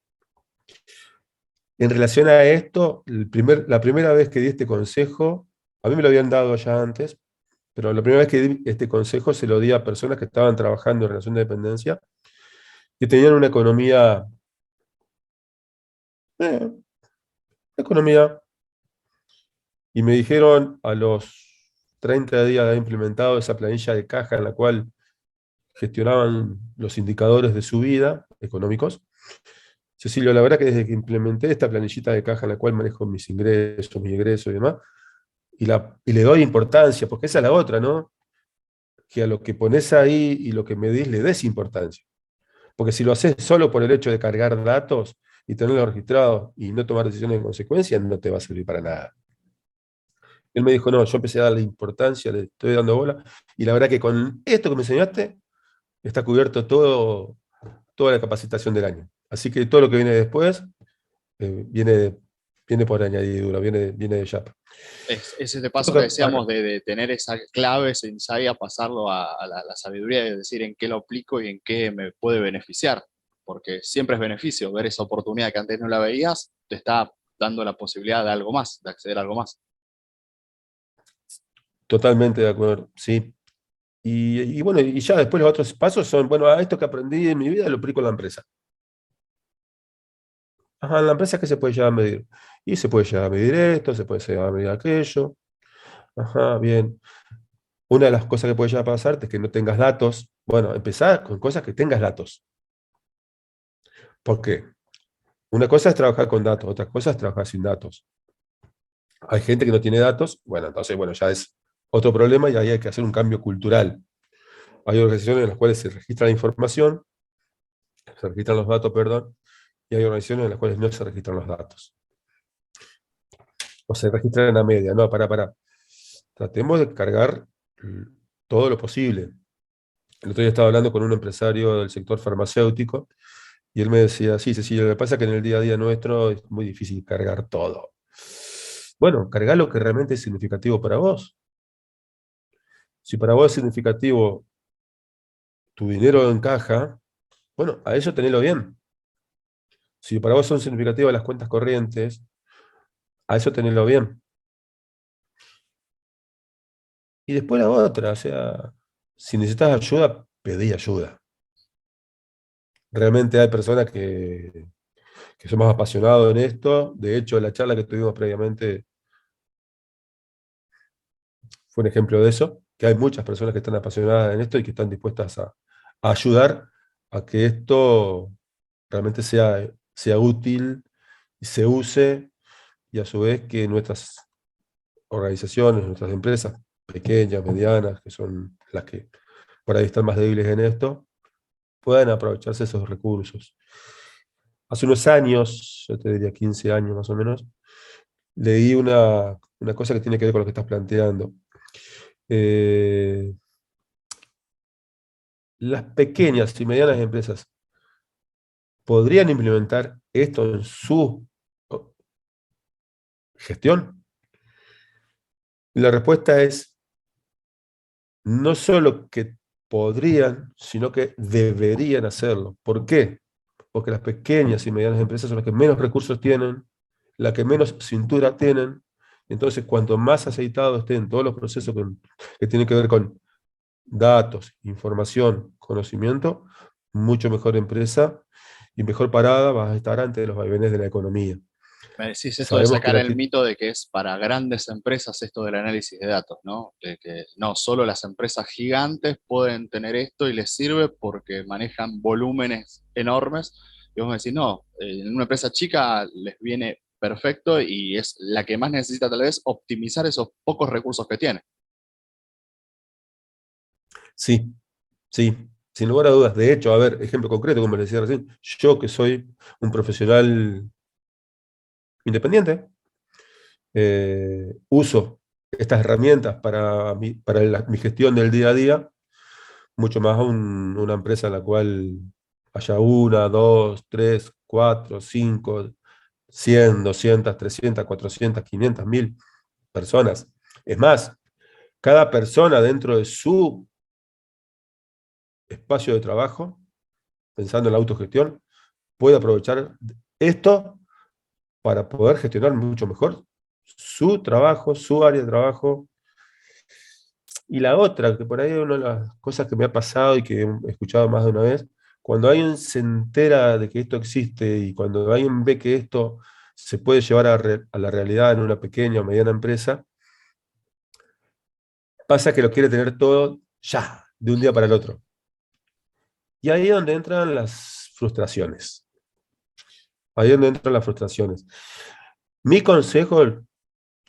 En relación a esto, la primera vez que di este consejo, a mí me lo habían dado ya antes, pero la primera vez que di este consejo se lo di a personas que estaban trabajando en relación de dependencia, que tenían una economía, y me dijeron a los 30 días de haber implementado esa planilla de caja en la cual gestionaban los indicadores de su vida económicos. Cecilio, la verdad que desde que implementé esta planillita de caja en la cual manejo mis egresos y demás, y le doy importancia, porque esa es la otra, ¿no? Que a lo que pones ahí y lo que medís le des importancia. Porque si lo haces solo por el hecho de cargar datos y tenerlos registrados y no tomar decisiones en consecuencia, no te va a servir para nada. Él me dijo, no, yo empecé a darle importancia, le estoy dando bola, y la verdad que con esto que me enseñaste, está cubierto toda la capacitación del año. Así que todo lo que viene después, viene por añadidura, viene de Yap. Es ese paso que decíamos de tener esa clave, ese insight, a pasarlo a la sabiduría de decir en qué lo aplico y en qué me puede beneficiar. Porque siempre es beneficio ver esa oportunidad que antes no la veías, te está dando la posibilidad de algo más, de acceder a algo más. Totalmente de acuerdo, sí. Y bueno, y ya después los otros pasos son, bueno, a esto que aprendí en mi vida lo aplico en la empresa. Ajá, en la empresa, ¿qué se puede llegar a medir? Y se puede llegar a medir esto, se puede llegar a medir aquello. Ajá, bien. Una de las cosas que puede llegar a pasarte es que no tengas datos. Bueno, empezar con cosas que tengas datos. ¿Por qué? Una cosa es trabajar con datos, otra cosa es trabajar sin datos. Hay gente que no tiene datos, bueno, entonces, bueno, ya es otro problema y ahí hay que hacer un cambio cultural. Hay organizaciones en las cuales se registra la información, se registran los datos, perdón, y hay organizaciones en las cuales no se registran los datos. O se registran a media, no, para. Tratemos de cargar todo lo posible. El otro día estaba hablando con un empresario del sector farmacéutico y él me decía, sí, Cecilia, lo que pasa es que en el día a día nuestro es muy difícil cargar todo. Bueno, cargar lo que realmente es significativo para vos. Si para vos es significativo tu dinero en caja, bueno, a eso tenelo bien. Si para vos son significativas las cuentas corrientes, a eso tenelo bien. Y después la otra, o sea, si necesitas ayuda, pedí ayuda. Realmente hay personas que somos apasionados en esto. De hecho, la charla que tuvimos previamente fue un ejemplo de eso, que hay muchas personas que están apasionadas en esto y que están dispuestas a ayudar a que esto realmente sea útil y se use, y a su vez que nuestras organizaciones, nuestras empresas pequeñas, medianas, que son las que por ahí están más débiles en esto, puedan aprovecharse esos recursos. Hace unos años, yo te diría 15 años más o menos, leí una cosa que tiene que ver con lo que estás planteando. Eh, las pequeñas y medianas empresas podrían implementar esto en su gestión. Y la respuesta es no solo que podrían, sino que deberían hacerlo. ¿Por qué? Porque las pequeñas y medianas empresas son las que menos recursos tienen, las que menos cintura tienen. Entonces, cuanto más aceitados estén todos los procesos que tienen que ver con datos, información, conocimiento, mucho mejor empresa y mejor parada vas a estar ante los vaivenes de la economía. Me decís esto de Sabemos que sacar el mito de que es para grandes empresas esto del análisis de datos, ¿no? De que no, solo las empresas gigantes pueden tener esto y les sirve porque manejan volúmenes enormes. Y vos me decís, no, en una empresa chica les viene perfecto y es la que más necesita tal vez optimizar esos pocos recursos que tiene. sí, sí, sin lugar a dudas. De hecho, a ver, ejemplo concreto, como les decía recién, yo que soy un profesional independiente, uso estas herramientas para mi gestión del día a día, mucho más una empresa en la cual haya una, dos, tres, cuatro, cinco, 100, 200, 300, 400, 500, 1000 personas. Es más, cada persona dentro de su espacio de trabajo, pensando en la autogestión, puede aprovechar esto para poder gestionar mucho mejor su trabajo, su área de trabajo. Y la otra, que por ahí es una de las cosas que me ha pasado y que he escuchado más de una vez, cuando alguien se entera de que esto existe y cuando alguien ve que esto se puede llevar a la realidad en una pequeña o mediana empresa, pasa que lo quiere tener todo ya, de un día para el otro. Y ahí es donde entran las frustraciones. Ahí es donde entran las frustraciones. Mi consejo es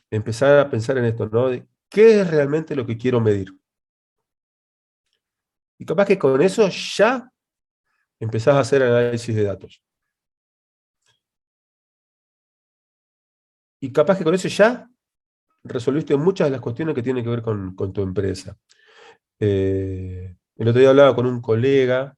empezar a pensar en esto, ¿no? De ¿qué es realmente lo que quiero medir? Y capaz que con eso ya empezás a hacer análisis de datos. Y capaz que con eso ya resolviste muchas de las cuestiones que tienen que ver con tu empresa. El otro día hablaba con un colega,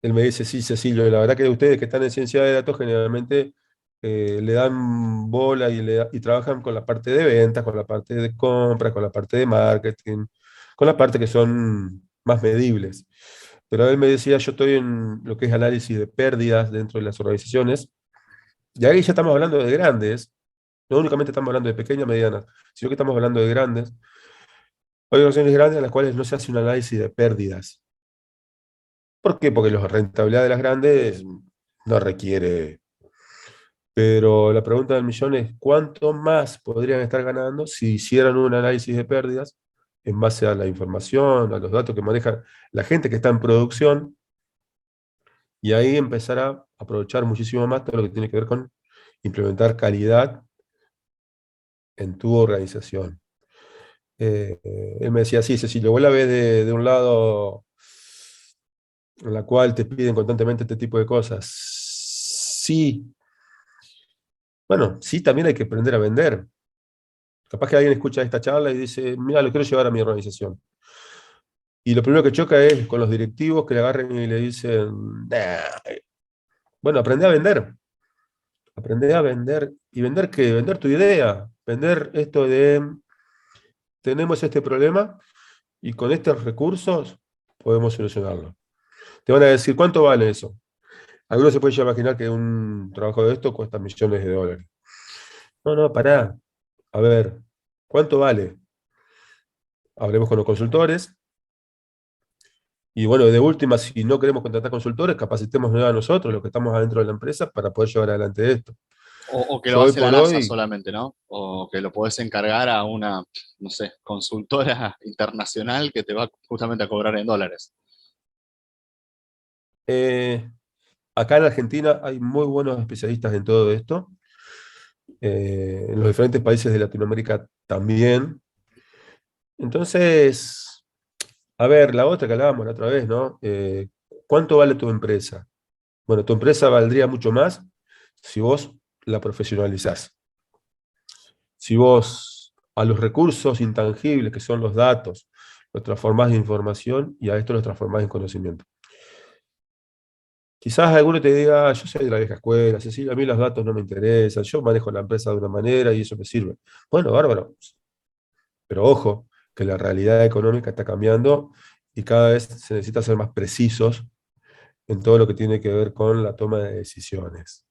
él me dice, sí, Cecilio, la verdad que ustedes que están en ciencia de datos generalmente le dan bola y trabajan con la parte de ventas, con la parte de compras, con la parte de marketing, con la parte que son más medibles. Pero él me decía, yo estoy en lo que es análisis de pérdidas dentro de las organizaciones, y ahí ya estamos hablando de grandes, no únicamente estamos hablando de pequeñas, medianas, sino que estamos hablando de grandes. Hay organizaciones grandes en las cuales no se hace un análisis de pérdidas. ¿Por qué? Porque la rentabilidad de las grandes no requiere. Pero la pregunta del millón es, ¿cuánto más podrían estar ganando si hicieran un análisis de pérdidas en base a la información, a los datos que maneja la gente que está en producción? Y ahí empezar a aprovechar muchísimo más todo lo que tiene que ver con implementar calidad en tu organización. Él me decía, sí, Cecilio, vos la ves de un lado en la cual te piden constantemente este tipo de cosas. Sí, bueno, sí, también hay que aprender a vender. Capaz que alguien escucha esta charla y dice, mira, lo quiero llevar a mi organización. Y lo primero que choca es con los directivos que le agarren y le dicen, "Nah". Bueno, aprende a vender. Aprende a vender. ¿Y vender qué? Vender tu idea. Vender esto de, tenemos este problema y con estos recursos podemos solucionarlo. Te van a decir, ¿cuánto vale eso? Algunos se pueden ya imaginar que un trabajo de esto cuesta millones de dólares. No, no, pará. A ver, ¿cuánto vale? Hablemos con los consultores. Y bueno, de última, si no queremos contratar consultores, capacitemos a nosotros, los que estamos adentro de la empresa, para poder llevar adelante esto. O que lo Yo hoy hace la por NASA hoy, solamente, ¿no? O que lo podés encargar a una, no sé, consultora internacional que te va justamente a cobrar en dólares. eh, acá en Argentina hay muy buenos especialistas en todo esto. En los diferentes países de Latinoamérica también. Entonces, a ver, la otra que hablábamos la otra vez, ¿no? ¿Cuánto vale tu empresa? Bueno, tu empresa valdría mucho más si vos la profesionalizás. Si vos a los recursos intangibles, que son los datos, los transformás en información y a esto los transformás en conocimiento. Quizás alguno te diga, yo soy de la vieja escuela, Cecilia, a mí los datos no me interesan, yo manejo la empresa de una manera y eso me sirve. Bueno, bárbaro. Pero ojo, que la realidad económica está cambiando y cada vez se necesita ser más precisos en todo lo que tiene que ver con la toma de decisiones.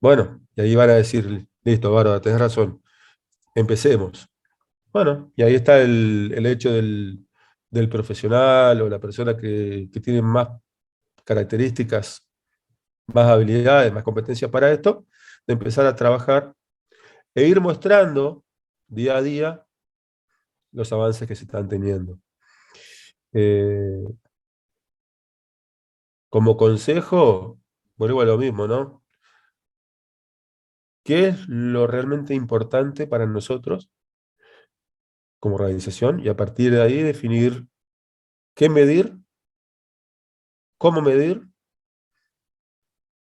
Bueno, y ahí van a decir, listo, bárbaro, tenés razón, empecemos. Bueno, y ahí está el hecho del profesional o la persona que tiene más características, más habilidades, más competencias para esto, de empezar a trabajar e ir mostrando día a día los avances que se están teniendo. Eh, Como consejo, vuelvo a lo mismo, ¿no? ¿Qué es lo realmente importante para nosotros como organización? Y a partir de ahí definir qué medir, cómo medir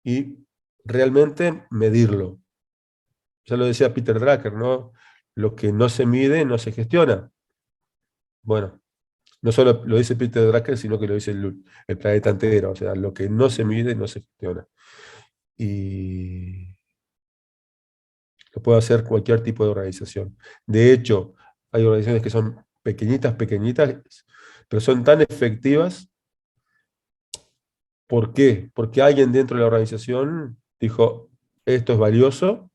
y realmente medirlo. ya lo decía Peter Drucker, ¿no? Lo que no se mide no se gestiona. Bueno, no solo lo dice Peter Drucker, sino que lo dice el planeta entero. O sea, lo que no se mide no se gestiona. Y lo puede hacer cualquier tipo de organización. De hecho, hay organizaciones que son pequeñitas, pequeñitas, pero son tan efectivas. ¿Por qué? Porque alguien dentro de la organización dijo, esto es valioso,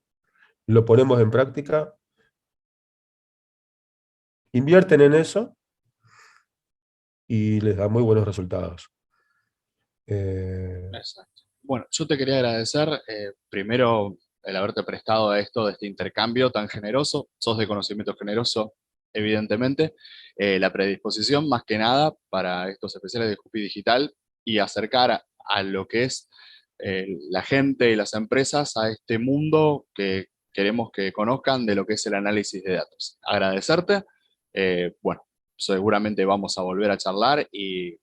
lo ponemos en práctica, invierten en eso y les da muy buenos resultados. Eh, Exacto. Bueno, yo te quería agradecer, primero, el haberte prestado a esto, de este intercambio tan generoso. Sos de conocimiento generoso, evidentemente. La predisposición, más que nada, para estos especiales de Jupi Digital y acercar a lo que es la gente y las empresas a este mundo que queremos que conozcan de lo que es el análisis de datos. Agradecerte. Bueno, seguramente vamos a volver a charlar y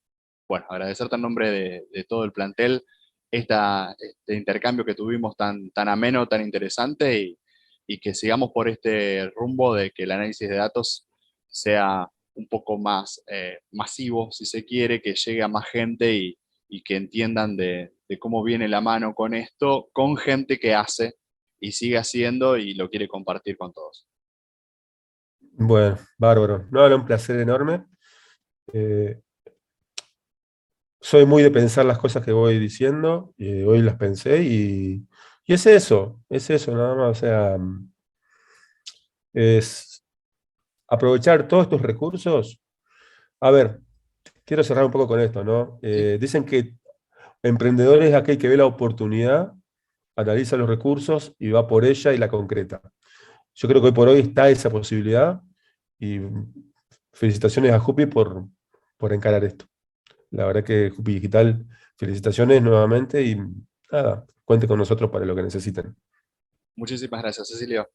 bueno, agradecerte en nombre de todo el plantel este intercambio que tuvimos tan ameno, tan interesante y que sigamos por este rumbo de que el análisis de datos sea un poco más masivo, si se quiere, que llegue a más gente y que entiendan de cómo viene la mano con esto, con gente que hace y sigue haciendo y lo quiere compartir con todos. bueno, bárbaro. No, era un placer enorme. Eh, Soy muy de pensar las cosas que voy diciendo, y hoy las pensé y es eso nada más. O sea, es aprovechar todos estos recursos. A ver, quiero cerrar un poco con esto, ¿no? ¿Sí? Dicen que emprendedor es aquel que ve la oportunidad, analiza los recursos y va por ella y la concreta. Yo creo que hoy por hoy está esa posibilidad y felicitaciones a Jupi por encarar esto. La verdad que Jupi Digital, felicitaciones nuevamente y nada, cuente con nosotros para lo que necesiten. Muchísimas gracias, Cecilio.